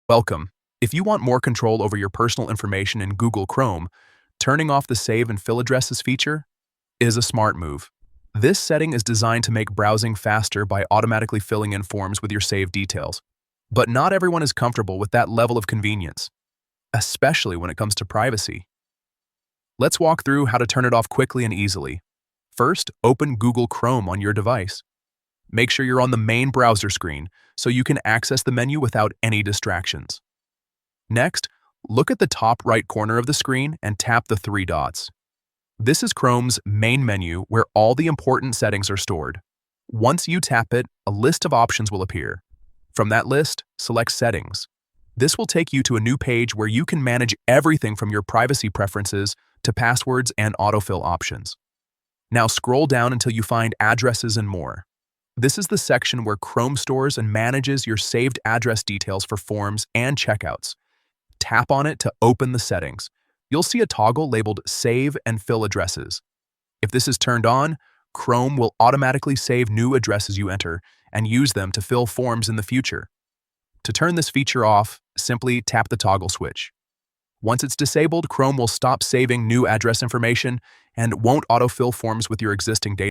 Welcome. If you want more control over your personal information in Google Chrome, turning off the Save and Fill Addresses feature is a smart move. This setting is designed to make browsing faster by automatically filling in forms with your saved details. But not everyone is comfortable with that level of convenience, especially when it comes to privacy. Let's walk through how to turn it off quickly and easily. First, open Google Chrome on your device. Make sure you're on the main browser screen so you can access the menu without any distractions. Next, look at the top right corner of the screen and tap the three dots. This is Chrome's main menu where all the important settings are stored. Once you tap it, a list of options will appear. From that list, select Settings. This will take you to a new page where you can manage everything from your privacy preferences to passwords and autofill options. Now scroll down until you find Addresses and More. This is the section where Chrome stores and manages your saved address details for forms and checkouts. Tap on it to open the settings. You'll see a toggle labeled Save and Fill Addresses. If this is turned on, Chrome will automatically save new addresses you enter and use them to fill forms in the future. To turn this feature off, simply tap the toggle switch. Once it's disabled, Chrome will stop saving new address information and won't autofill forms with your existing data.